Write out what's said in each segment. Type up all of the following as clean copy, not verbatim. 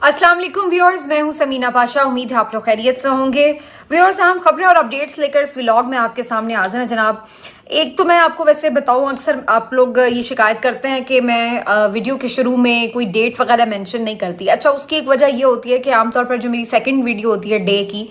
अस्सलाम वालेकुम व्यूअर्स, मैं हूं समीना पाशा। उम्मीद है आप लोग खैरियत से होंगे। व्यूअर्स, हम खबरें और अपडेट्स लेकर इस व्लॉग में आपके सामने हाजिर हैं जनाब। एक तो मैं आपको वैसे बताऊं, अक्सर आप लोग ये शिकायत करते हैं कि मैं वीडियो के शुरू में कोई डेट वगैरह मेंशन नहीं करती। अच्छा, उसकी एक वजह ये होती है कि आमतौर पर जो मेरी सेकंड वीडियो होती है डे की,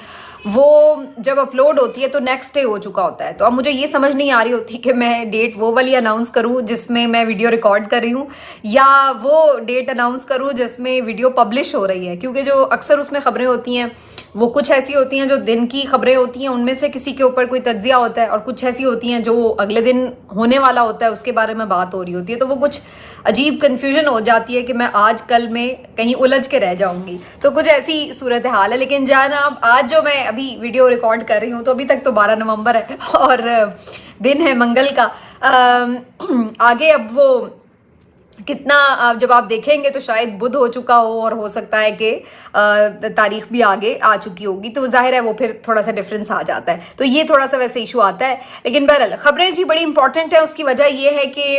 वो जब अपलोड होती है तो नेक्स्ट डे हो चुका होता है। तो अब मुझे ये समझ नहीं आ रही होती कि मैं डेट वो वाली अनाउंस करूं जिसमें मैं वीडियो रिकॉर्ड कर रही हूं, या वो डेट अनाउंस करूं जिसमें वीडियो पब्लिश हो रही है। क्योंकि जो अक्सर उसमें खबरें होती हैं वो कुछ ऐसी होती हैं जो दिन की खबरें होती हैं, उनमें से किसी के ऊपर कोई तज्जिया होता है, और कुछ ऐसी होती हैं जो अगले दिन होने वाला होता है उसके बारे में बात हो रही होती है। तो वो कुछ अजीब कन्फ्यूजन हो जाती है कि मैं आज कल में कहीं उलझ के रह जाऊंगी। तो कुछ ऐसी सूरत हाल है। लेकिन जनाब, आज जो मैं अभी वीडियो रिकॉर्ड कर रही हूँ, तो अभी तक तो 12 नवंबर है और दिन है मंगल का। आगे अब वो कितना जब आप देखेंगे तो शायद बुध हो चुका हो, और हो सकता है कि तारीख भी आगे आ चुकी होगी। तो जाहिर है वो फिर थोड़ा सा डिफरेंस आ जाता है। तो ये थोड़ा सा वैसे इशू आता है। लेकिन बहरहाल खबरें जी बड़ी इंपॉर्टेंट है। उसकी वजह ये है कि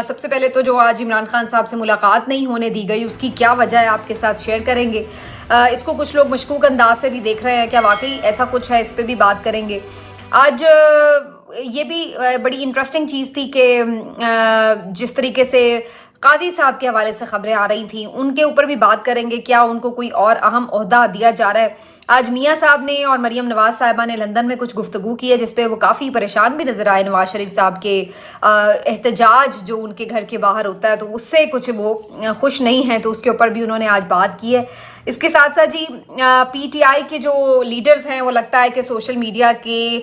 सबसे पहले तो जो आज इमरान खान साहब से मुलाकात नहीं होने दी गई, उसकी क्या वजह है आपके साथ शेयर करेंगे। इसको कुछ लोग मशकूक अंदाज से भी देख रहे हैं, क्या वाकई ऐसा कुछ है, इस पर भी बात करेंगे। आज ये भी बड़ी इंटरेस्टिंग चीज़ थी कि जिस तरीके से काजी साहब के हवाले से खबरें आ रही थी, उनके ऊपर भी बात करेंगे। क्या उनको कोई और अहम ओहदा दिया जा रहा है। आज मियाँ साहब ने और मरियम नवाज साहिबा ने लंदन में कुछ गुफ्तगू की है, जिसपे वो काफ़ी परेशान भी नजर आए। नवाज शरीफ साहब के एहतजाज जो उनके घर के बाहर होता है, तो उससे कुछ वो खुश नहीं है, तो उसके ऊपर भी उन्होंने आज बात की है। इसके साथ साथ जी पीटीआई के जो लीडर्स हैं, वो लगता है कि सोशल मीडिया के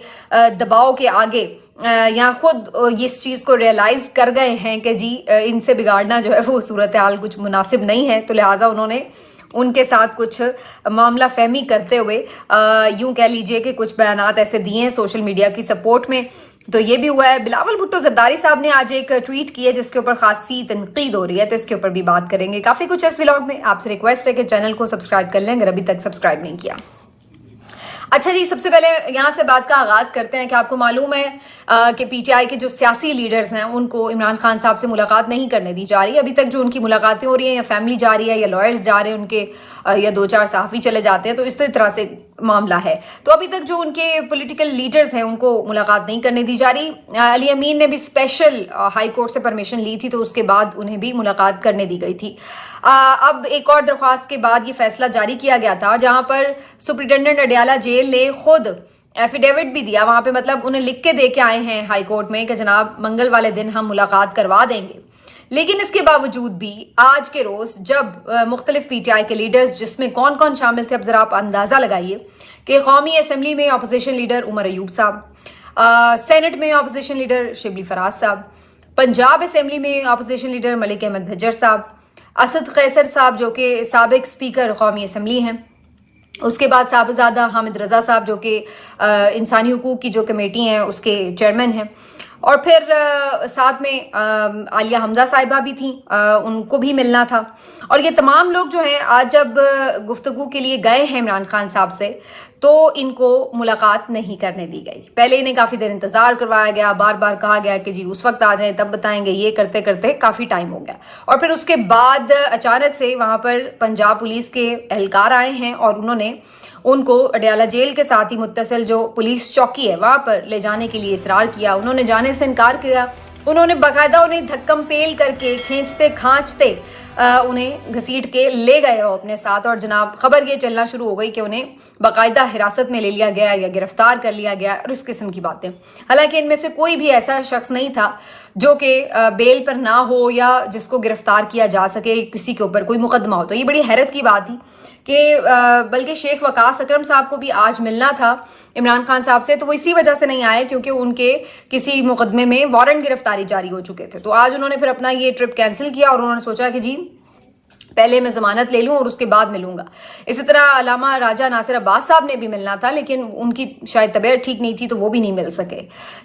दबाव के आगे यहाँ खुद इस चीज़ को रियलाइज़ कर गए हैं कि जी इनसे बिगाड़ना जो है वो सूरत हाल कुछ मुनासिब नहीं है। तो लिहाजा उन्होंने उनके साथ कुछ मामला फहमी करते हुए यूं कह लीजिए कि कुछ बयानात ऐसे दिए हैं सोशल मीडिया की सपोर्ट में। तो ये भी हुआ है। बिलावल भुट्टो जरदारी साहब ने आज एक ट्वीट की है जिसके ऊपर खासी तनकीद हो रही है, तो इसके ऊपर भी बात करेंगे। काफ़ी कुछ है इस व्लॉग में। आपसे रिक्वेस्ट है कि चैनल को सब्सक्राइब कर लें अगर अभी तक सब्सक्राइब नहीं किया। अच्छा जी, सबसे पहले यहाँ से बात का आगाज़ करते हैं कि आपको मालूम है कि पीटीआई के जो सियासी लीडर्स हैं उनको इमरान खान साहब से मुलाकात नहीं करने दी जा रही। अभी तक जो उनकी मुलाकातें हो रही हैं, या फैमिली जा रही है, या लॉयर्स जा रहे हैं उनके, या 2-4 सहाफ़ी चले जाते हैं, तो इस तरह से मामला है। तो अभी तक जो उनके पॉलिटिकल लीडर्स हैं उनको मुलाकात नहीं करने दी जा रही। अली अमीन ने भी स्पेशल हाई कोर्ट से परमिशन ली थी, तो उसके बाद उन्हें भी मुलाकात करने दी गई थी। अब एक और दरख्वास्त के बाद ये फैसला जारी किया गया था, जहां पर सुप्रिटेंडेंट अडयाला जेल ने खुद एफिडेविट भी दिया। वहां पे मतलब उन्हें लिख के दे के आए हैं हाई कोर्ट में कि जनाब मंगल वाले दिन हम मुलाकात करवा देंगे। लेकिन इसके बावजूद भी आज के रोज जब मुख्तलिफ पीटीआई के लीडर्स, जिसमें कौन कौन शामिल थे, अब जरा आप अंदाजा लगाइए कि कौमी असम्बली में अपोजिशन लीडर उमर अयूब साहब, सेनेट में अपोजिशन लीडर शिबली फराज साहब, पंजाब असम्बली में अपोजिशन लीडर मलिक अहमद भज्जर साहब, असद कैसर साहब जो कि साबिक स्पीकर कौमी असम्बली हैं, उसके बाद साहबजादा हामिद रज़ा साहब जो कि इंसानी हुकूक की जो कमेटी हैं उसके चेयरमैन हैं, और फिर साथ में आलिया हमजा साहिबा भी थी, उनको भी मिलना था। और ये तमाम लोग जो हैं आज जब गुफ्तगू के लिए गए हैं इमरान खान साहब से, तो इनको मुलाकात नहीं करने दी गई। पहले इन्हें काफ़ी देर इंतज़ार करवाया गया, बार बार कहा गया कि जी उस वक्त आ जाएं तब बताएंगे, ये करते करते काफ़ी टाइम हो गया। और फिर उसके बाद अचानक से वहाँ पर पंजाब पुलिस के एहलकार आए हैं और उन्होंने उनको अडयाला जेल के साथ ही मुत्तसिल जो पुलिस चौकी है वहाँ पर ले जाने के लिए इसरार किया। उन्होंने जाने से इनकार किया। उन्होंने बाकायदा उन्हें धक्कम पेल करके, खींचते खांचते उन्हें घसीट के ले गए हो अपने साथ। और जनाब खबर ये चलना शुरू हो गई कि उन्हें बाकायदा हिरासत में ले लिया गया या गिरफ्तार कर लिया गया, और इस किस्म की बातें। हालांकि इनमें से कोई भी ऐसा शख्स नहीं था जो कि बेल पर ना हो या जिसको गिरफ्तार किया जा सके, किसी के ऊपर कोई मुकदमा हो। तो ये बड़ी हैरत की बात थी कि बल्कि शेख वकास अकरम साहब को भी आज मिलना था इमरान खान साहब से, तो वो इसी वजह से नहीं आए क्योंकि उनके किसी मुकदमे में वारंट गिरफ्तारी जारी हो चुके थे। तो आज उन्होंने फिर अपना ये ट्रिप कैंसिल किया और उन्होंने सोचा कि जी पहले मैं जमानत ले लूं और उसके बाद मिलूंगा। इसी तरह अलामा राजा नासिर अब्बास साहब ने भी मिलना था, लेकिन उनकी शायद तबीयत ठीक नहीं थी तो वो भी नहीं मिल सके।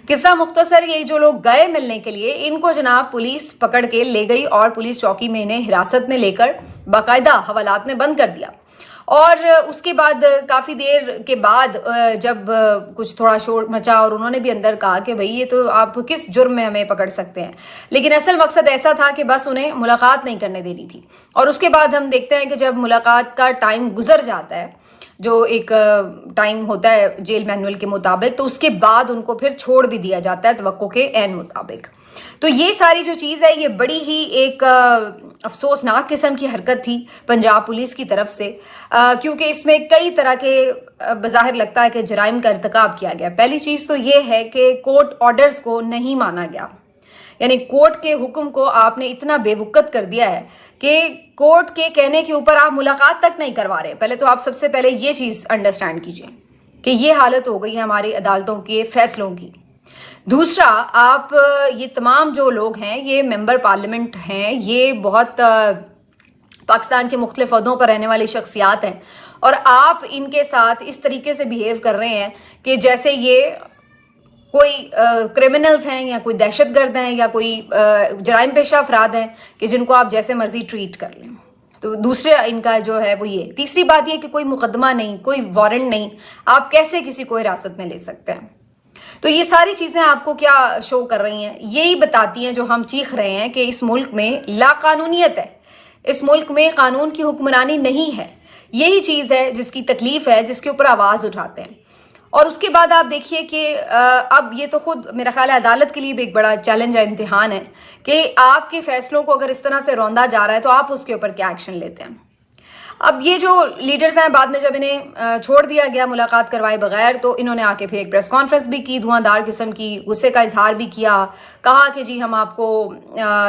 किस्सा मुख्तसर, ये जो लोग गए मिलने के लिए, इनको जनाब पुलिस पकड़ के ले गई और पुलिस चौकी में इन्हें हिरासत में लेकर बाकायदा हवालात में बंद कर दिया। اور اس کے بعد کافی دیر کے بعد جب کچھ تھوڑا شور مچا اور انہوں نے بھی اندر کہا کہ بھئی یہ تو آپ کس جرم میں ہمیں پکڑ سکتے ہیں، لیکن اصل مقصد ایسا تھا کہ بس انہیں ملاقات نہیں کرنے دینی تھی. اور اس کے بعد ہم دیکھتے ہیں کہ جب ملاقات کا ٹائم گزر جاتا ہے، جو ایک ٹائم ہوتا ہے جیل مینول کے مطابق، تو اس کے بعد ان کو پھر چھوڑ بھی دیا جاتا ہے توقع کے عین مطابق. تو یہ ساری جو چیز ہے یہ بڑی ہی ایک افسوسناک قسم کی حرکت تھی پنجاب پولیس کی طرف سے، کیونکہ اس میں کئی طرح کے بظاہر لگتا ہے کہ جرائم کا ارتکاب کیا گیا. پہلی چیز تو یہ ہے کہ کورٹ آرڈرز کو نہیں مانا گیا، یعنی کورٹ کے حکم کو آپ نے اتنا بے وقت کر دیا ہے کہ کورٹ کے کہنے کے اوپر آپ ملاقات تک نہیں کروا رہے. پہلے تو آپ سب سے پہلے یہ چیز انڈرسٹینڈ کیجئے کہ یہ حالت ہو گئی ہے ہماری عدالتوں کے فیصلوں کی. دوسرا، آپ یہ تمام جو لوگ ہیں یہ ممبر پارلیمنٹ ہیں، یہ بہت پاکستان کے مختلف عہدوں پر رہنے والی شخصیات ہیں، اور آپ ان کے ساتھ اس طریقے سے بیہیو کر رہے ہیں کہ جیسے یہ کوئی کرمنلز ہیں یا کوئی دہشت گرد ہیں یا کوئی جرائم پیشہ افراد ہیں کہ جن کو آپ جیسے مرضی ٹریٹ کر لیں. تو دوسرا ان کا جو ہے وہ یہ. تیسری بات یہ کہ کوئی مقدمہ نہیں، کوئی وارنٹ نہیں، آپ کیسے کسی کو حراست میں لے سکتے ہیں. تو یہ ساری چیزیں آپ کو کیا شو کر رہی ہیں؟ یہی بتاتی ہیں جو ہم چیخ رہے ہیں کہ اس ملک میں لا قانونیت ہے، اس ملک میں قانون کی حکمرانی نہیں ہے. یہی چیز ہے جس کی تکلیف ہے، جس کے اوپر آواز اٹھاتے ہیں. اور اس کے بعد آپ دیکھیے کہ اب یہ تو خود میرا خیال ہے عدالت کے لیے بھی ایک بڑا چیلنج ہے، امتحان ہے کہ آپ کے فیصلوں کو اگر اس طرح سے روندا جا رہا ہے تو آپ اس کے اوپر کیا ایکشن لیتے ہیں. اب یہ جو لیڈرز ہیں بعد میں جب انہیں چھوڑ دیا گیا ملاقات کروائے بغیر، تو انہوں نے آ کے پھر ایک پریس کانفرنس بھی کی، دھواں دار قسم کی، غصے کا اظہار بھی کیا، کہا کہ جی ہم آپ کو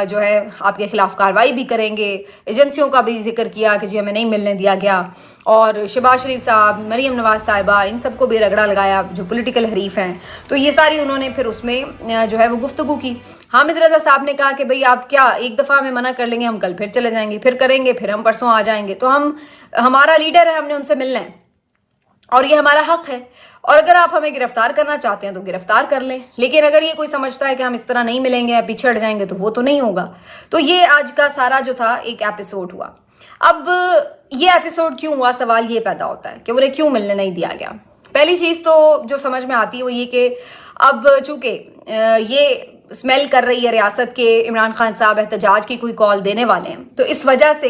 جو ہے آپ کے خلاف کارروائی بھی کریں گے. ایجنسیوں کا بھی ذکر کیا کہ جی ہمیں نہیں ملنے دیا گیا، اور شہباز شریف صاحب، مریم نواز صاحبہ، ان سب کو بھی رگڑا لگایا جو پولیٹیکل حریف ہیں. تو یہ ساری انہوں نے پھر اس میں جو ہے وہ گفتگو کی. حامد رضا صاحب نے کہا کہ بھئی آپ کیا ایک دفعہ ہمیں منع کر لیں گے، ہم کل پھر چلے جائیں گے، پھر کریں گے، پھر ہم پرسوں آ جائیں گے. تو ہمارا لیڈر ہے، ہم نے ان سے ملنا ہے اور یہ ہمارا حق ہے، اور اگر آپ ہمیں گرفتار کرنا چاہتے ہیں تو گرفتار کر لیں، لیکن اگر یہ کوئی سمجھتا ہے کہ ہم اس طرح نہیں ملیں گے یا پیچھے ہٹ جائیں گے تو وہ تو نہیں ہوگا. تو یہ آج کا سارا جو تھا ایک ایپیسوڈ ہوا. اب یہ ایپیسوڈ کیوں ہوا، سوال یہ پیدا ہوتا ہے کہ انہیں کیوں ملنے نہیں دیا گیا. پہلی چیز تو جو سمجھ میں آتی ہے وہ یہ کہ اب چونکہ یہ اسمیل کر رہی ہے ریاست کے عمران خان صاحب احتجاج کی کوئی کال دینے والے ہیں، تو اس وجہ سے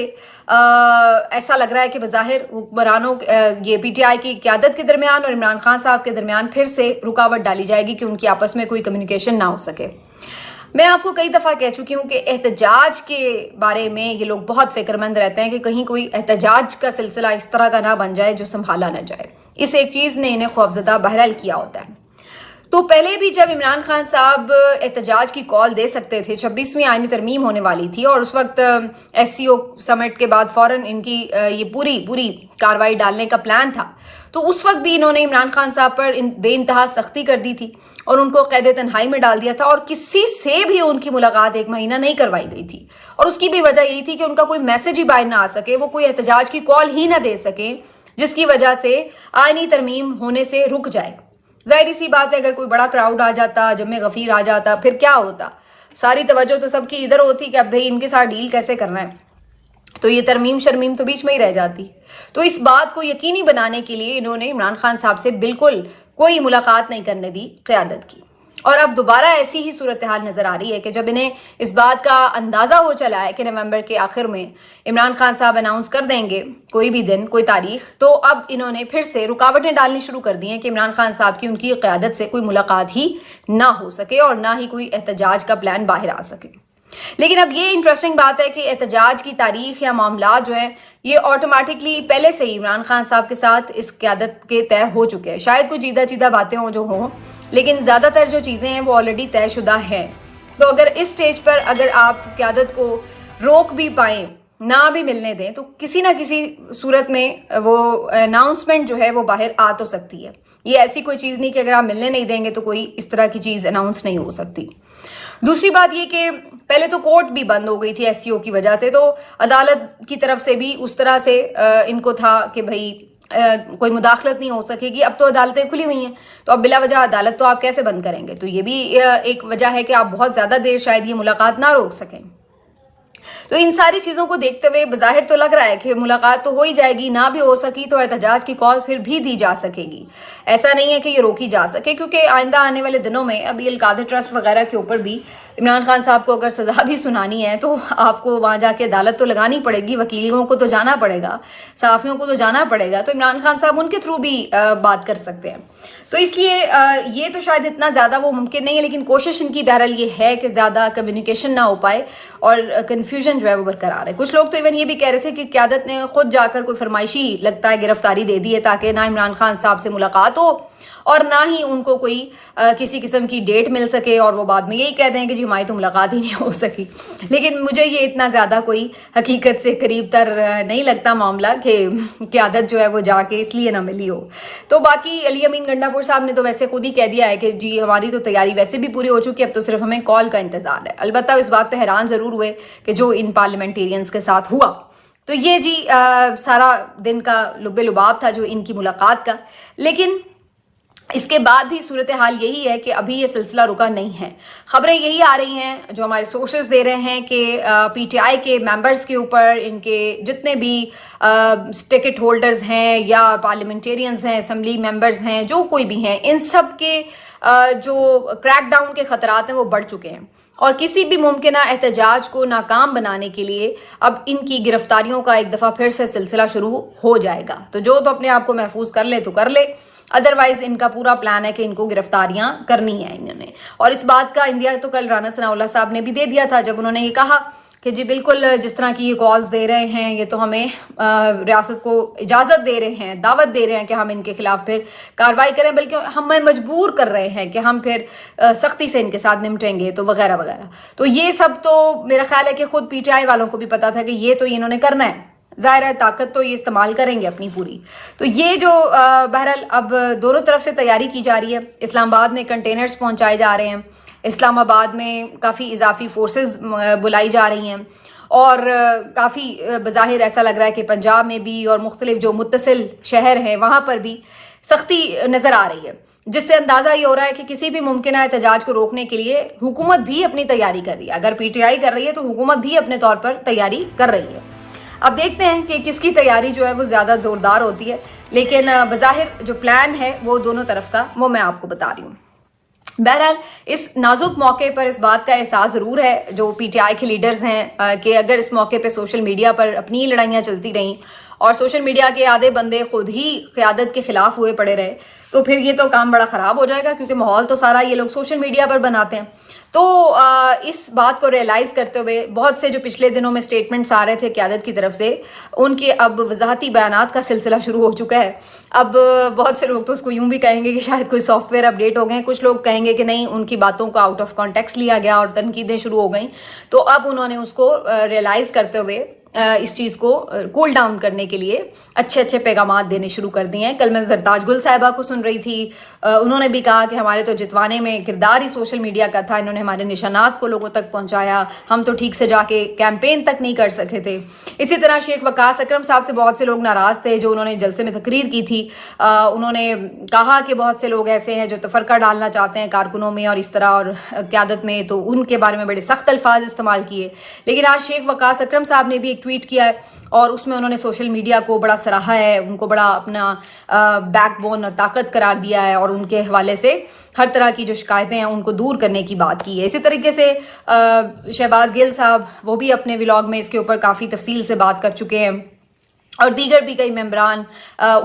ایسا لگ رہا ہے کہ بظاہر حکمرانوں یہ پی ٹی آئی کی قیادت کے درمیان اور عمران خان صاحب کے درمیان پھر سے رکاوٹ ڈالی جائے گی کہ ان کی آپس میں کوئی کمیونیکیشن نہ ہو سکے. میں آپ کو کئی دفعہ کہہ چکی ہوں کہ احتجاج کے بارے میں یہ لوگ بہت فکر مند رہتے ہیں کہ کہیں کوئی احتجاج کا سلسلہ اس طرح کا نہ بن جائے جو سنبھالا نہ جائے. اس ایک چیز نے انہیں خوفزدہ بہرحال کیا ہوتا ہے. تو پہلے بھی جب عمران خان صاحب احتجاج کی کال دے سکتے تھے، 26ویں آئینی ترمیم ہونے والی تھی اور اس وقت ایس سی او سمٹ کے بعد فوراً ان کی یہ پوری کاروائی ڈالنے کا پلان تھا، تو اس وقت بھی انہوں نے عمران خان صاحب پر بے انتہا سختی کر دی تھی اور ان کو قید تنہائی میں ڈال دیا تھا، اور کسی سے بھی ان کی ملاقات 1 مہینہ نہیں کروائی گئی تھی. اور اس کی بھی وجہ یہی تھی کہ ان کا کوئی میسج ہی باہر نہ آ سکے، وہ کوئی احتجاج کی کال ہی نہ دے سکیں، جس کی وجہ سے آئینی ترمیم ہونے سے رک جائے. ظاہری سی بات ہے اگر کوئی بڑا کراؤڈ آ جاتا، جمع غفیر آ جاتا، پھر کیا ہوتا، ساری توجہ تو سب کی ادھر ہوتی کہ اب بھئی ان کے ساتھ ڈیل کیسے کرنا ہے، تو یہ ترمیم شرمیم تو بیچ میں ہی رہ جاتی. تو اس بات کو یقینی بنانے کے لیے انہوں نے عمران خان صاحب سے بالکل کوئی ملاقات نہیں کرنے دی قیادت کی. اور اب دوبارہ ایسی ہی صورتحال نظر آ رہی ہے کہ جب انہیں اس بات کا اندازہ ہو چلا ہے کہ نومبر کے آخر میں عمران خان صاحب اناؤنس کر دیں گے کوئی بھی دن، کوئی تاریخ، تو اب انہوں نے پھر سے رکاوٹیں ڈالنی شروع کر دی ہیں کہ عمران خان صاحب کی ان کی قیادت سے کوئی ملاقات ہی نہ ہو سکے اور نہ ہی کوئی احتجاج کا پلان باہر آ سکے. لیکن اب یہ انٹرسٹنگ بات ہے کہ احتجاج کی تاریخ یا معاملات جو ہیں یہ آٹومیٹکلی پہلے سے ہی عمران خان صاحب کے ساتھ اس قیادت کے طے ہو چکے ہیں. شاید کوئی چیدہ باتیں ہوں جو ہوں، لیکن زیادہ تر جو چیزیں ہیں وہ آلریڈی طے شدہ ہیں. تو اگر اس سٹیج پر اگر آپ قیادت کو روک بھی پائیں، نہ بھی ملنے دیں، تو کسی نہ کسی صورت میں وہ اناؤنسمنٹ جو ہے وہ باہر آ تو سکتی ہے. یہ ایسی کوئی چیز نہیں کہ اگر آپ ملنے نہیں دیں گے تو کوئی اس طرح کی چیز اناؤنس نہیں ہو سکتی. دوسری بات یہ کہ پہلے تو کورٹ بھی بند ہو گئی تھی ایس سی او کی وجہ سے، تو عدالت کی طرف سے بھی اس طرح سے ان کو تھا کہ بھئی کوئی مداخلت نہیں ہو سکے گی. اب تو عدالتیں کھلی ہوئی ہیں، تو اب بلا وجہ عدالت تو آپ کیسے بند کریں گے؟ تو یہ بھی ایک وجہ ہے کہ آپ بہت زیادہ دیر شاید یہ ملاقات نہ روک سکیں. तो इन सारी चीज़ों को देखते हुए बज़ाहिर तो लग रहा है कि मुलाकात तो हो ही जाएगी, ना भी हो सकी तो एहतजाज की कॉल फिर भी दी जा सकेगी। ऐसा नहीं है कि ये रोकी जा सके, क्योंकि आइंदा आने वाले दिनों में अभी अलकादर ट्रस्ट वगैरह के ऊपर भी इमरान खान साहब को अगर सज़ा भी सुनानी है तो आपको वहाँ जाके अदालत तो लगानी पड़ेगी, वकीलों को तो जाना पड़ेगा, सहाफ़ियों को तो जाना पड़ेगा, तो इमरान खान साहब उनके थ्रू भी बात कर सकते हैं। तो इसलिए ये तो शायद इतना ज़्यादा वो मुमकिन नहीं है, लेकिन कोशिश इनकी बहरहाल ये है कि ज़्यादा कम्युनिकेशन ना हो पाए और कन्फ्यूजन जो है वो बरकरार है। कुछ लोग तो इवन ये भी कह रहे थे कि क़यादत ने खुद जाकर कोई फरमाइशी लगता है गिरफ्तारी दे दी है ताकि ना इमरान खान साहब से मुलाकात हो और ना ही उनको कोई किसी किस्म की डेट मिल सके, और वो बाद में यही कह दें कि जी हमारी तो मुलाकात ही नहीं हो सकी। लेकिन मुझे ये इतना ज़्यादा कोई हकीकत से करीब तर नहीं लगता मामला कि क़यादत जो है वो जाके इसलिए ना मिली हो। तो बाकी अली अमीन गंडापुर साहब ने तो वैसे खुद ही कह दिया है कि जी हमारी तो तैयारी वैसे भी पूरी हो चुकी है, अब तो सिर्फ हमें कॉल का इंतज़ार है। अलबत्ता इस बात पर हैरान ज़रूर हुए कि जो इन पार्लियामेंटेरियंस के साथ हुआ, तो ये जी सारा दिन का लुब्बे लुबाब था जो इनकी मुलाकात का। लेकिन इसके बाद भी सूरत हाल यही है कि अभी ये सिलसिला रुका नहीं है। खबरें यही आ रही हैं जो हमारे सोर्सेज दे रहे हैं कि पीटीआई के मेंबर्स के ऊपर, इनके जितने भी टिकट होल्डर्स हैं या पार्लियामेंटेरियंस हैं, असम्बली मेंबर्स हैं, जो कोई भी हैं, इन सब के जो क्रैकडाउन के खतरात हैं वो बढ़ चुके हैं और किसी भी मुमकिन एहतजाज को नाकाम बनाने के लिए अब इनकी गिरफ्तारियों का एक दफ़ा फिर से सिलसिला शुरू हो जाएगा। तो जो तो अपने आप को महफूज कर ले तो कर ले, अदरवाइज इनका पूरा प्लान है कि इनको गिरफ्तारियां करनी है इन्होंने। और इस बात का इंदिया तो कल राना सनाउल्लाह साहब ने भी दे दिया था जब उन्होंने ये कहा कि जी बिल्कुल जिस तरह की ये कॉल्स दे रहे हैं ये तो हमें रियासत को इजाज़त दे रहे हैं, दावत दे रहे हैं कि हम इनके खिलाफ फिर कार्रवाई करें, बल्कि हमें मजबूर कर रहे हैं कि हम फिर सख्ती से इनके साथ निपटेंगे, तो वगैरह वगैरह। तो ये सब तो मेरा ख्याल है कि खुद पीटीआई वालों को भी पता था कि ये तो इन्होंने करना है, ज़ाहिर है ताकत तो ये इस्तेमाल करेंगे अपनी पूरी। तो ये जो बहरहाल अब दोनों तरफ से तैयारी की जा रही है। इस्लामाबाद में कंटेनर्स पहुंचाए जा रहे हैं, इस्लामाबाद में काफ़ी इजाफी फोर्सेस बुलाई जा रही हैं और काफ़ी बज़ाहिर ऐसा लग रहा है कि पंजाब में भी और मुख्तलिफ जो मुत्तसिल शहर हैं वहाँ पर भी सख्ती नज़र आ रही है, जिससे अंदाज़ा ये हो रहा है कि किसी भी मुमकिन एहतजाज को रोकने के लिए हुकूमत भी अपनी तैयारी कर रही है। अगर पीटीआई कर रही है तो हुकूमत भी अपने तौर पर तैयारी कर रही है। अब देखते हैं कि किसकी तैयारी जो है वो ज़्यादा ज़ोरदार होती है, लेकिन बज़ाहिर जो प्लान है वो दोनों तरफ का वो मैं आपको बता रही हूँ। बहरहाल इस नाजुक मौके पर इस बात का एहसास ज़रूर है जो पीटीआई के लीडर्स हैं कि अगर इस मौके पे सोशल मीडिया पर अपनी लड़ाइयाँ चलती रहीं और सोशल मीडिया के आधे बंदे खुद ही क़यादत के खिलाफ हुए पड़े रहे तो फिर ये तो काम बड़ा ख़राब हो जाएगा, क्योंकि माहौल तो सारा ये लोग सोशल मीडिया पर बनाते हैं। तो इस बात को रियलाइज़ करते हुए बहुत से जो पिछले दिनों में स्टेटमेंट्स आ रहे थे क़यादत की तरफ से, उनके अब वजाहती बयानात का सिलसिला शुरू हो चुका है। अब बहुत से लोग तो उसको यूं भी कहेंगे कि शायद कोई सॉफ्टवेयर अपडेट हो गए, कुछ लोग कहेंगे कि नहीं उनकी बातों को आउट ऑफ कॉन्टेक्स्ट लिया गया और तनकीदें शुरू हो गई। तो अब उन्होंने उसको रियलाइज़ करते हुए इस चीज़ को कूल डाउन करने के लिए अच्छे अच्छे पैगामात देने शुरू कर दिए हैं। कल मैं ज़रताज गुल साहिबा को सुन रही थी, उन्होंने भी कहा कि हमारे तो जितवाने में किरदार ही सोशल मीडिया का था, इन्होंने हमारे निशानात को लोगों तक पहुंचाया, हम तो ठीक से जाके कैंपेन तक नहीं कर सके थे। इसी तरह शेख वकास अकरम साहब से बहुत से लोग नाराज़ थे जो उन्होंने जलसे में तकरीर की थी। उन्होंने कहा कि बहुत से लोग ऐसे हैं जो तफरका डालना चाहते हैं कारकुनों में और इस तरह और क़यादत में, तो उनके बारे में बड़े सख्त अल्फाज इस्तेमाल किए। लेकिन आज शेख वकास अकरम साहब ने भी ट्वीट किया है और उसमें उन्होंने सोशल मीडिया को बड़ा सराहा है, उनको बड़ा अपना बैकबोन और ताकत करार दिया है और उनके हवाले से हर तरह की जो शिकायतें हैं उनको दूर करने की बात की है। इसी तरीके से शहबाज गिल साहब वो भी अपने व्लॉग में इसके ऊपर काफ़ी तफसील से बात कर चुके हैं और दीगर भी कई मेंबरान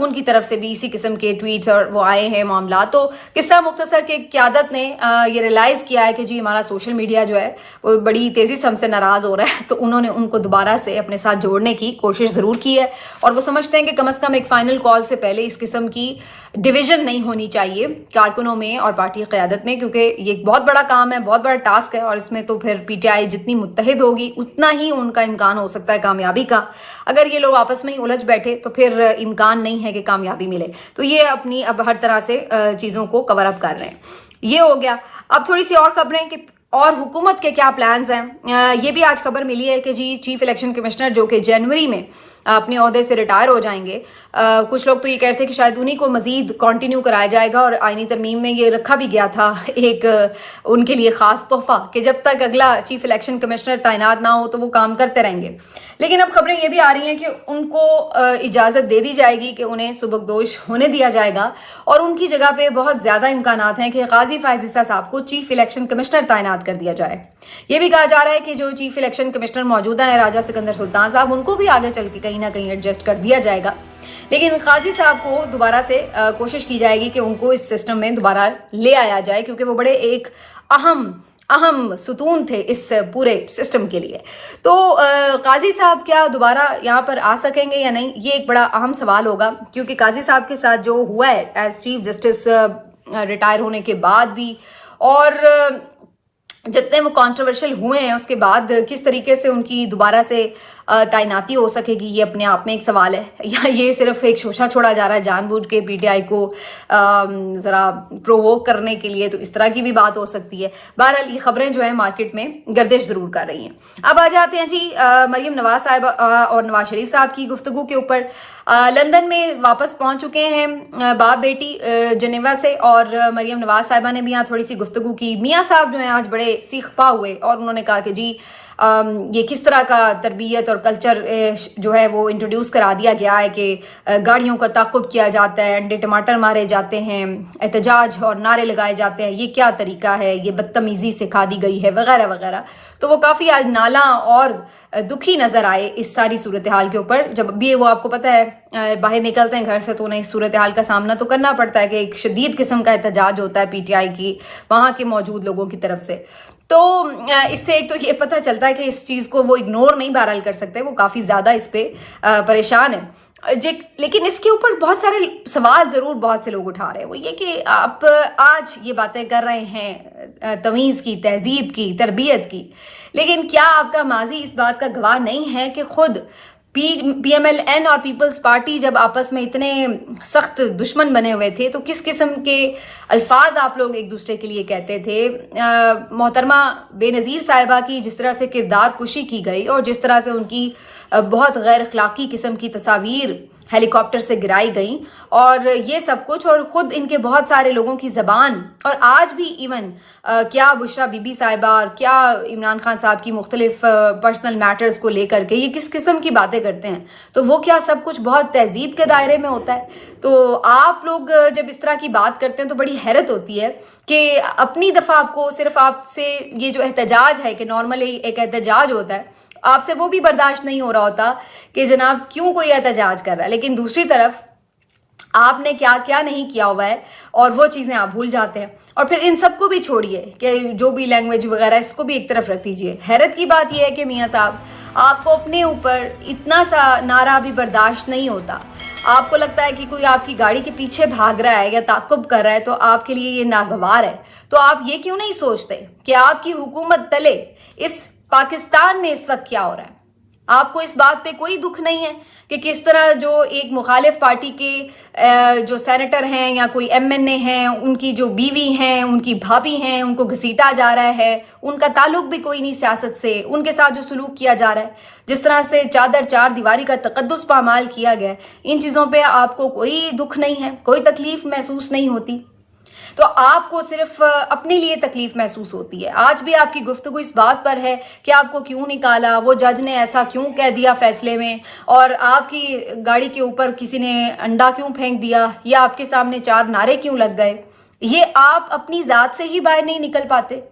उनकी तरफ से भी इसी किस्म के ट्वीट्स और वो आए हैं मामला। तो किस्सा मुख्तसर के क़यादत ने ये रियलाइज़ किया है कि जी हमारा सोशल मीडिया जो है वो बड़ी तेज़ी से हमसे नाराज़ हो रहा है, तो उन्होंने उनको दोबारा से अपने साथ जोड़ने की कोशिश ज़रूर की है और वो समझते हैं कि कम अज़ कम एक फ़ाइनल कॉल से पहले इस किस्म की डिवीज़न नहीं होनी चाहिए कारकुनों में और पार्टी क़यादत में, क्योंकि ये एक बहुत बड़ा काम है, बहुत बड़ा टास्क है और इसमें तो फिर पीटीआई जितनी मुत्तहिद होगी उतना ही उनका इम्कान हो सकता है कामयाबी का। अगर ये लोग आपस में ही उलझ बैठे तो फिर इम्कान नहीं है कि कामयाबी मिले। तो ये अपनी अब हर तरह से चीज़ों को कवर अप कर रहे हैं। ये हो गया। अब थोड़ी सी और खबरें कि और हुकूमत के क्या प्लान्स हैं। ये भी आज खबर मिली है कि जी चीफ इलेक्शन कमिश्नर जो कि जनवरी में अपने ओहदे से रिटायर हो जाएंगे। कुछ लोग तो ये कहते हैं कि शायद उन्हीं को मजीद कंटिन्यू कराया जाएगा, और आईनी तरमीम में ये रखा भी गया था एक उनके लिए ख़ास तोहफा कि जब तक अगला चीफ इलेक्शन कमिश्नर तैनात ना हो तो वो काम करते रहेंगे। लेकिन अब खबरें ये भी आ रही हैं कि उनको इजाज़त दे दी जाएगी कि उन्हें सुबकदोश होने दिया जाएगा, और उनकी जगह पे बहुत ज़्यादा इम्कानात हैं कि गाजी फायज ईसा साहब को चीफ इलेक्शन कमिश्नर तैनात कर दिया जाए। ये भी कहा जा रहा है कि जो चीफ इलेक्शन कमिश्नर मौजूदा है राजा सिकंदर सुल्तान साहब, उनको भी आगे चल के कहीं ना कहीं एडजस्ट कर दिया जाएगा। लेकिन काजी साहब को दोबारा से कोशिश की जाएगी कि उनको इस सिस्टम में दोबारा ले आया जाए, क्योंकि वो बड़े एक अहम सुतून थे इस पूरे सिस्टम के लिए। तो काजी साहब क्या दोबारा यहाँ पर आ सकेंगे या नहीं, ये एक बड़ा अहम सवाल होगा, क्योंकि काजी साहब के साथ जो हुआ है एज चीफ जस्टिस रिटायर होने के बाद भी, और जितने वो कंट्रोवर्शियल हुए हैं उसके बाद किस तरीके से उनकी दोबारा से तैनाती हो सकेगी, ये अपने आप में एक सवाल है। या ये सिर्फ एक शोशा छोड़ा जा रहा है जानबूझ के पीटीआई को ज़रा प्रोवोक करने के लिए, तो इस तरह की भी बात हो सकती है। बहरहाल ये खबरें जो है मार्केट में गर्दिश ज़रूर कर रही हैं। अब आ जाते हैं जी मरीम नवाज साहब और नवाज शरीफ साहब की गुफ्तगू के ऊपर। लंदन में वापस पहुंच चुके हैं बाप बेटी जनेवा से, और मरीम नवाज साहिबा ने भी यहाँ थोड़ी सी गुफ्तगू की। मियाँ साहब जो हैं आज बड़े सीखपा हुए और उन्होंने कहा कि जी ये किस तरह का तरबियत और कल्चर जो है वो इंट्रोड्यूस करा दिया गया है कि गाड़ियों का ताक़ुब किया जाता है, अंडे टमाटर मारे जाते हैं, एहतजाज और नारे लगाए जाते हैं, ये क्या तरीका है, ये बदतमीज़ी सिखा दी गई है वगैरह वगैरह। तो वो काफ़ी आज नाला और दुखी नज़र आए इस सारी सूरत हाल के ऊपर। जब भी वो आपको पता है बाहर निकलते हैं घर से तो उन्हें इस सूरत हाल का सामना तो करना पड़ता है कि एक शदीद किस्म का एहतजाज होता है पीटीआई की वहाँ के मौजूद लोगों की तरफ से। तो इससे एक तो ये पता चलता है कि इस चीज़ को वो इग्नोर नहीं बहरहाल कर सकते, वो काफ़ी ज़्यादा इस पर परेशान है। लेकिन इसके ऊपर बहुत सारे सवाल ज़रूर बहुत से लोग उठा रहे हैं, वो ये कि आप आज ये बातें कर रहे हैं तमीज़ की, तहजीब की, तरबियत की, लेकिन क्या आपका माजी इस बात का गवाह नहीं है कि खुद PMLN और पीपल्स पार्टी जब आपस में इतने सख्त दुश्मन बने हुए थे तो किस किस्म के अल्फाज आप लोग एक दूसरे के लिए कहते थे। मोहतरमा बेनज़ीर साहिबा की जिस तरह से किरदार कुशी की गई और जिस तरह से उनकी बहुत गैर अखलाकी किस्म की तस्वीर हेलीकॉप्टर से गिराई गई, और ये सब कुछ, और ख़ुद इनके बहुत सारे लोगों की ज़बान, और आज भी इवन क्या बुशरा बीबी साहिबा और क्या इमरान खान साहब की मुख्तलिफ पर्सनल मैटर्स को लेकर के ये किस किस्म की बातें करते हैं, तो वो क्या सब कुछ बहुत तहजीब के दायरे में होता है। तो आप लोग जब इस तरह की बात करते हैं तो बड़ी हैरत होती है कि अपनी दफ़ा आपको सिर्फ आपसे ये जो एहतजाज है कि नॉर्मली एक एहतजाज होता है, आपसे वो भी बर्दाश्त नहीं हो रहा होता कि जनाब क्यों कोई एहतजाज कर रहा है, लेकिन दूसरी तरफ आपने क्या क्या नहीं किया हुआ है और वो चीज़ें आप भूल जाते हैं। और फिर इन सबको भी छोड़िए कि जो भी लैंग्वेज वगैरह इसको भी एक तरफ रख दीजिए। हैरत की बात यह है कि मियाँ साहब आपको अपने ऊपर इतना सा नारा भी बर्दाश्त नहीं होता। आपको लगता है कि कोई आपकी गाड़ी के पीछे भाग रहा है या ताक़ुब कर रहा है तो आपके लिए ये नागवार है। तो आप ये क्यों नहीं सोचते कि आपकी हुकूमत तले इस पाकिस्तान में इस वक्त क्या हो रहा है। आपको इस बात पे कोई दुख नहीं है कि किस तरह जो एक मुखालिफ पार्टी के जो सेनेटर हैं या कोई MNA हैं, उनकी जो बीवी हैं, उनकी भाभी हैं, उनको घसीटा जा रहा है, उनका ताल्लुक भी कोई नहीं सियासत से, उनके साथ जो सलूक किया जा रहा है, जिस तरह से चादर चार दीवारी का तकद्दुस पामाल किया गया, इन चीज़ों पे आपको कोई दुख नहीं है, कोई तकलीफ महसूस नहीं होती। तो आपको सिर्फ अपने लिए तकलीफ महसूस होती है। आज भी आपकी गुफ्तगू इस बात पर है कि आपको क्यों निकाला, वो जज ने ऐसा क्यों कह दिया फैसले में, और आपकी गाड़ी के ऊपर किसी ने अंडा क्यों फेंक दिया, या आपके सामने चार नारे क्यों लग गए। ये आप अपनी ज़ात से ही बाहर नहीं निकल पाते।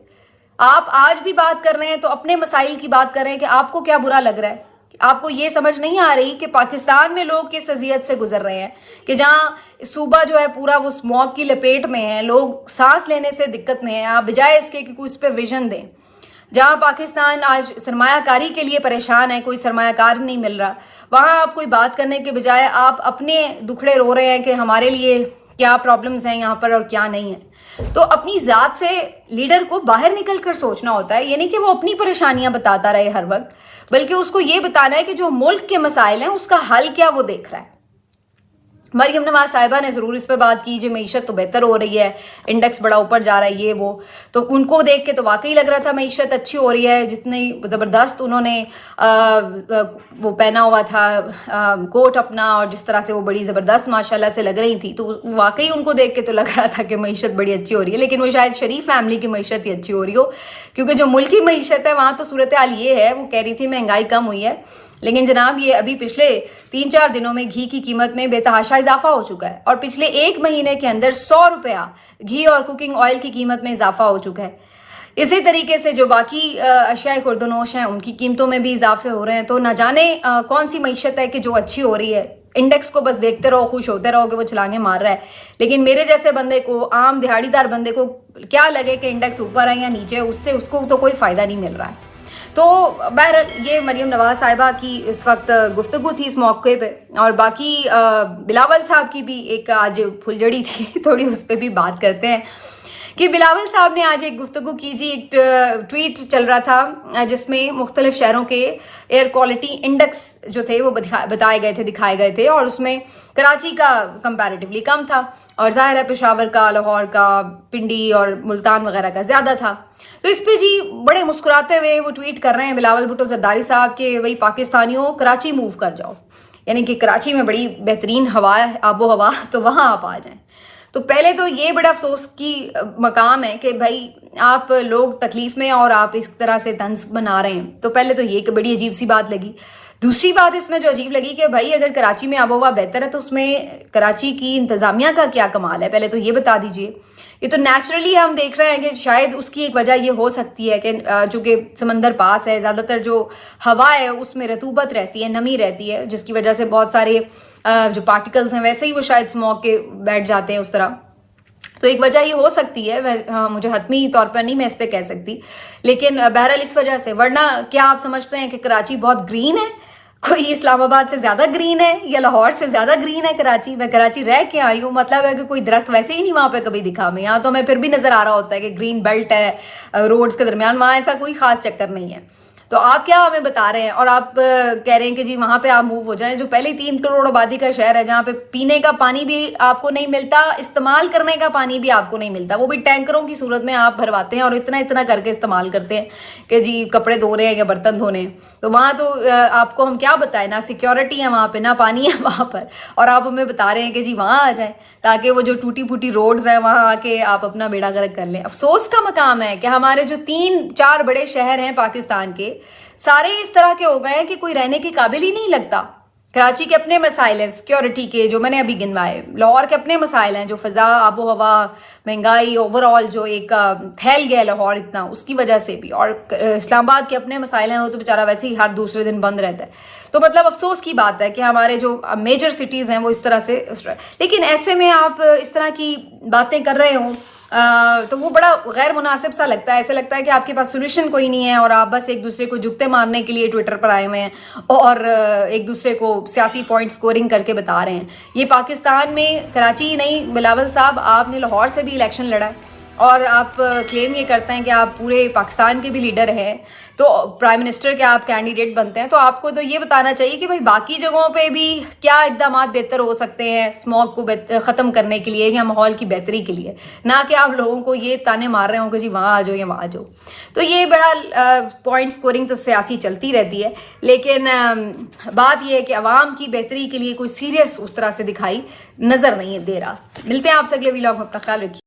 आप आज भी बात कर रहे हैं तो अपने मसाइल की बात कर रहे हैं कि आपको क्या बुरा लग रहा है। आपको ये समझ नहीं आ रही कि पाकिस्तान में लोग किस अजियत से गुजर रहे हैं, कि जहाँ सूबा जो है पूरा वो स्मॉग की लपेट में है, लोग सांस लेने से दिक्कत में हैं। आप बजाय इसके कि कोई इस पर विजन दें। जहाँ पाकिस्तान आज सरमायाकारी के लिए परेशान है, कोई सरमायाकार नहीं मिल रहा, वहाँ आप कोई बात करने के बजाय आप अपने दुखड़े रो रहे हैं कि हमारे लिए क्या प्रॉब्लम्स हैं यहाँ पर और क्या नहीं है। तो अपनी ज़ात से लीडर को बाहर निकल कर सोचना होता है। ये नहीं कि वो अपनी परेशानियां बताता रहे हर वक्त, बल्कि उसको ये बताना है कि जो मुल्क के मसाइल हैं उसका हल क्या वो देख रहा है। मरियम नवाज साहिबा ने ज़रूर इस पर बात की, जो मीशत तो बेहतर हो रही है, इंडेक्स बड़ा ऊपर जा रहा है, ये वो, तो उनको देख के तो वाकई लग रहा था मीशत अच्छी हो रही है। जितनी ज़बरदस्त उन्होंने वो पहना हुआ था कोट अपना, और जिस तरह से वो बड़ी ज़बरदस्त माशाल्लाह से लग रही थी, तो वाकई उनको देख के तो लग रहा था कि मीशत बड़ी अच्छी हो रही है। लेकिन वो शायद शरीफ फैमिली की मीशत ही अच्छी हो रही हो, क्योंकि जो मुल्क की मीशत है वहाँ तो सूरत हाल ये है, वो कह रही थी महंगाई कम हुई है, लेकिन जनाब ये अभी पिछले 3-4 दिनों में घी की कीमत में बेतहाशा इजाफा हो चुका है, और पिछले 1 महीने के अंदर 100 रुपया घी और कुकिंग ऑयल की कीमत में इजाफा हो चुका है। इसी तरीके से जो बाकी अशियाए खुर्दनोश हैं उनकी कीमतों में भी इजाफे हो रहे हैं। तो ना जाने कौन सी मईशत है कि जो अच्छी हो रही है। इंडेक्स को बस देखते रहो, खुश होते रहो कि वो छलांगे मार रहा है, लेकिन मेरे जैसे बंदे को, आम दिहाड़ीदार बंदे को क्या लगे कि इंडेक्स ऊपर है या नीचे, उससे उसको तो कोई फ़ायदा नहीं मिल रहा है। तो बहरहाल ये मरियम नवाज साहिबा की इस वक्त गुफ्तगू थी इस मौके पे, और बाकी बिलावल साहब की भी एक आज फुलझड़ी थी, थोड़ी उस पर भी बात करते हैं कि बिलावल साहब ने आज एक गुफ्तगू की जी। एक ट्वीट चल रहा था जिसमें मुख्तलिफ शहरों के एयर क्वालिटी इंडेक्स जो थे वो बताए गए थे, दिखाए गए थे, और उसमें कराची का कंपैरेटिवली कम था, और ज़ाहिर है पेशावर का, लाहौर का, पिंडी और मुल्तान वगैरह का ज़्यादा था। तो इस पे जी बड़े मुस्कुराते हुए वो ट्वीट कर रहे हैं बिलावल भुट्टो जरदारी साहब के, वही पाकिस्तानियों कराची मूव कर जाओ, यानी कि कराची में बड़ी बेहतरीन हवा है, आबो हवा, तो वहाँ आप आ जाएं। तो पहले तो ये बड़ा अफसोस की मकाम है कि भाई आप लोग तकलीफ में और आप इस तरह से तंज बना रहे हैं। तो पहले तो ये कि बड़ी अजीब सी बात लगी। दूसरी बात इसमें जो अजीब लगी कि भाई अगर कराची में आबो हवा बेहतर है तो उसमें कराची की इंतज़ामिया का क्या कमाल है, पहले तो ये बता दीजिए। ये तो नेचुरली हम देख रहे हैं कि शायद उसकी एक वजह ये हो सकती है कि चूँकि समंदर पास है, ज़्यादातर जो हवा है उसमें रतूबत रहती है, नमी रहती है, जिसकी वजह से बहुत सारे जो पार्टिकल्स हैं वैसे ही वो शायद स्मॉग के बैठ जाते हैं उस तरह। तो एक वजह ये हो सकती है, मुझे हतमी तौर पर नहीं मैं इस पर कह सकती, लेकिन बहरहाल इस वजह से। वरना क्या आप समझते हैं कि कराची बहुत ग्रीन है? कोई इस्लामाबाद से ज़्यादा ग्रीन है या लाहौर से ज़्यादा ग्रीन है कराची? मैं कराची रह के आई हूँ, मतलब है कि कोई दरख्त वैसे ही नहीं वहाँ पे कभी दिखा। मैं यहाँ तो हमें फिर भी नज़र आ रहा होता है कि ग्रीन बेल्ट है रोड्स के दरमियान, वहाँ ऐसा कोई ख़ास चक्कर नहीं है। तो आप क्या हमें बता रहे हैं, और आप कह रहे हैं कि जी वहाँ पे आप मूव हो जाएं, जो पहले 3 करोड़ आबादी का शहर है, जहाँ पे पीने का पानी भी आपको नहीं मिलता, इस्तेमाल करने का पानी भी आपको नहीं मिलता, वो भी टैंकरों की सूरत में आप भरवाते हैं और इतना इतना करके इस्तेमाल करते हैं कि जी कपड़े धो रहे हैं या बर्तन धोने हैं। तो वहाँ तो आपको हम क्या बताएं, ना सिक्योरिटी है वहाँ पर, ना पानी है वहाँ पर, और आप हमें बता रहे हैं कि जी वहाँ आ जाएं ताकि वो जो टूटी फूटी रोड्स हैं वहाँ आके आप अपना बेड़ा गर्क कर लें। अफसोस का मकाम है कि हमारे जो 3-4 बड़े शहर हैं पाकिस्तान के, सारे इस तरह के हो गए हैं कि कोई रहने के काबिल ही नहीं लगता। कराची के अपने मसाइल हैं सिक्योरिटी के, जो मैंने अभी गिनवाए, लाहौर के अपने मसाइल हैं, जो फ़ज़ा, आबो हवा, महंगाई, ओवरऑल जो एक फैल गया लाहौर इतना, उसकी वजह से भी, और इस्लामाबाद के अपने मसाइल हैं, वो तो बेचारा वैसे ही हर दूसरे दिन बंद रहता है। तो मतलब अफसोस की बात है कि हमारे जो मेजर सिटीज़ हैं वो इस तरह से, लेकिन ऐसे में आप इस तरह की बातें कर रहे हो तो वो बड़ा गैर मुनासिब सा लगता है। ऐसा लगता है कि आपके पास सोल्यूशन कोई नहीं है और आप बस एक दूसरे को जुगते मारने के लिए ट्विटर पर आए हुए हैं और एक दूसरे को सियासी पॉइंट स्कोरिंग करके बता रहे हैं। ये पाकिस्तान में कराची ही नहीं, बिलावल साहब आपने लाहौर से भी इलेक्शन लड़ा है और आप क्लेम ये करते हैं कि आप पूरे पाकिस्तान के भी लीडर हैं, तो प्राइम मिनिस्टर के आप कैंडिडेट बनते हैं, तो आपको तो ये बताना चाहिए कि भाई बाकी जगहों पे भी क्या इक़दाम बेहतर हो सकते हैं स्मॉग को ख़त्म करने के लिए या माहौल की बेहतरी के लिए, ना कि आप लोगों को ये ताने मार रहे हो कि जी वहाँ आ जाओ या वहाँ आ जाओ। तो ये बड़ा पॉइंट स्कोरिंग तो सियासी चलती रहती है, लेकिन बात यह है कि आवाम की बेहतरी के लिए कोई सीरियस उस तरह से दिखाई नज़र नहीं दे रहा। मिलते हैं आपसे अगले व्लॉग में, अपना ख्याल रखिए।